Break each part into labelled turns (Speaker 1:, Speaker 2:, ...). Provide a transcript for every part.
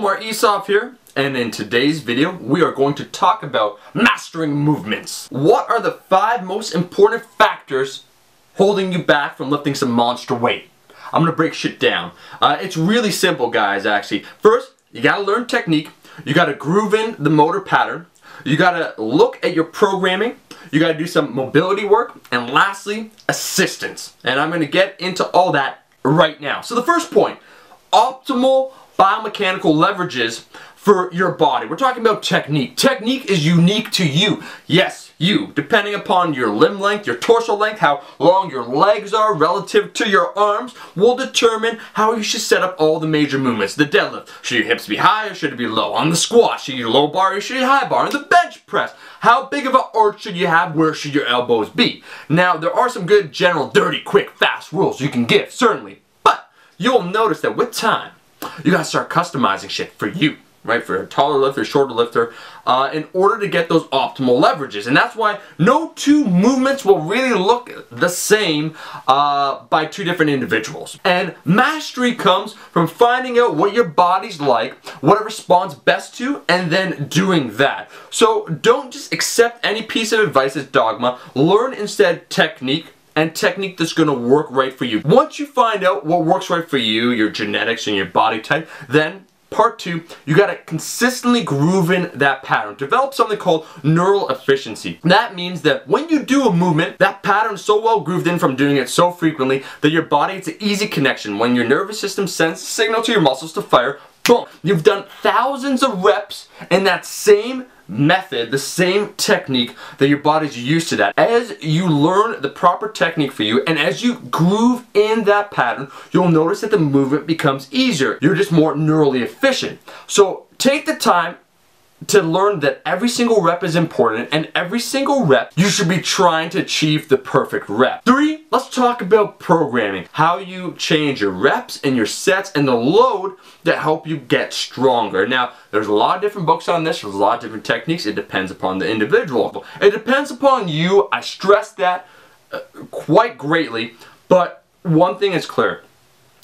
Speaker 1: Omar Isov here, and in today's video we are going to talk about mastering movements. What are the 5 most important factors holding you back from lifting some monster weight? I'm gonna break shit down. It's really simple, guys, actually. First, you gotta learn technique, you gotta groove in the motor pattern, you gotta look at your programming, you gotta do some mobility work, and lastly, assistance. And I'm gonna get into all that right now. So the first point, optimal biomechanical leverages for your body. We're talking about technique. Technique is unique to you. Yes, you. Depending upon your limb length, your torso length, how long your legs are relative to your arms, will determine how you should set up all the major movements. The deadlift, should your hips be high or should it be low? On the squat, should your low bar or should your high bar? On the bench press, how big of an arch should you have? Where should your elbows be? Now, there are some good general, dirty, quick, fast rules you can give, certainly. But you'll notice that with time, you gotta start customizing shit for you, right? For a taller lifter, shorter lifter, in order to get those optimal leverages. And that's why no 2 movements will really look the same by 2 different individuals. And mastery comes from finding out what your body's like, what it responds best to, and then doing that. So don't just accept any piece of advice as dogma. Learn instead technique, and technique that's going to work right for you. Once you find out what works right for you, your genetics and your body type, then part 2, you got to consistently groove in that pattern. Develop something called neural efficiency. That means that when you do a movement, that pattern is so well grooved in from doing it so frequently that your body, it's an easy connection. When your nervous system sends a signal to your muscles to fire, boom, you've done thousands of reps in that same method, the same technique that your body's used to that. As you learn the proper technique for you and as you groove in that pattern, you'll notice that the movement becomes easier. You're just more neurally efficient. So take the time to learn that every single rep is important, and every single rep you should be trying to achieve the perfect rep. 3, let's talk about programming. How you change your reps and your sets and the load that help you get stronger. Now, there's a lot of different books on this, there's a lot of different techniques. It depends upon the individual. It depends upon you. I stress that quite greatly, but one thing is clear.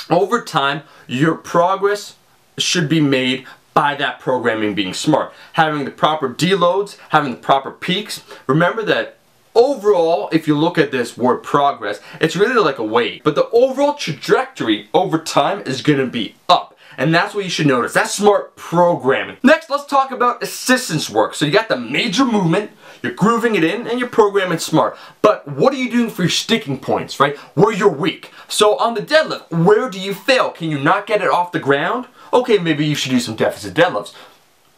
Speaker 1: Over time, your progress should be made by that programming being smart. Having the proper deloads, having the proper peaks. Remember that overall, if you look at this word progress, it's really like a wave. But the overall trajectory over time is going to be up. And that's what you should notice. That's smart programming. Next, let's talk about assistance work. So you got the major movement, you're grooving it in, and you're programming smart. But what are you doing for your sticking points, right? Where you're weak. So on the deadlift, where do you fail? Can you not get it off the ground? Okay, maybe you should do some deficit deadlifts.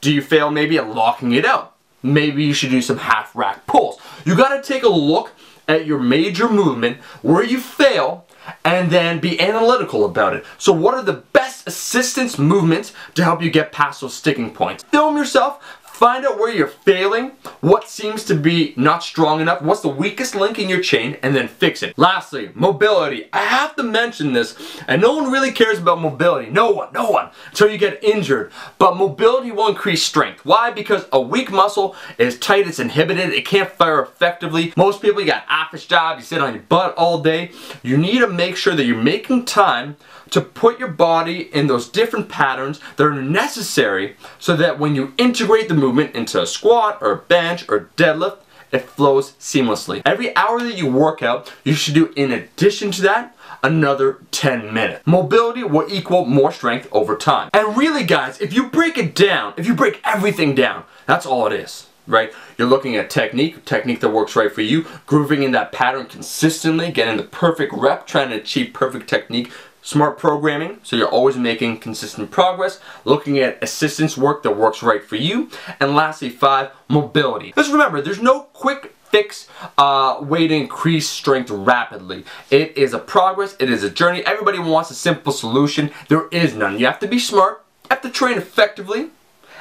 Speaker 1: Do you fail maybe at locking it out? Maybe you should do some half rack pulls. You gotta take a look at your major movement, where you fail, and then be analytical about it. So what are the best assistance movements to help you get past those sticking points? Film yourself, find out where you're failing, what seems to be not strong enough, what's the weakest link in your chain, and then fix it. Lastly, mobility. I have to mention this, and no one really cares about mobility. No one, until you get injured. But mobility will increase strength. Why? Because a weak muscle is tight, it's inhibited, it can't fire effectively. Most people, you got office job, you sit on your butt all day. You need to make sure that you're making time to put your body in those different patterns that are necessary so that when you integrate the movement into a squat or a bench or deadlift, it flows seamlessly. Every hour that you work out, you should do, in addition to that, another 10 minutes. Mobility will equal more strength over time. And really, guys, if you break it down, if you break everything down, that's all it is. Right? You're looking at technique that works right for you, grooving in that pattern consistently, getting the perfect rep, trying to achieve perfect technique. Smart programming, so you're always making consistent progress, looking at assistance work that works right for you, and lastly 5, mobility. Just remember, there's no quick fix way to increase strength rapidly. It is a progress, it is a journey. Everybody wants a simple solution. There is none. You have to be smart, you have to train effectively,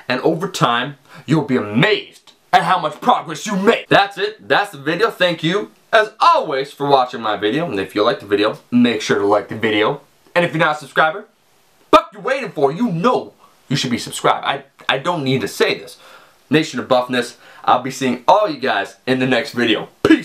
Speaker 1: and over time, you'll be amazed at how much progress you make. That's it, that's the video. Thank you, as always, for watching my video, and if you like the video, make sure to like the video. And if you're not a subscriber, fuck you waiting for? You know you should be subscribed. I don't need to say this. Nation of Buffness, I'll be seeing all you guys in the next video. Peace!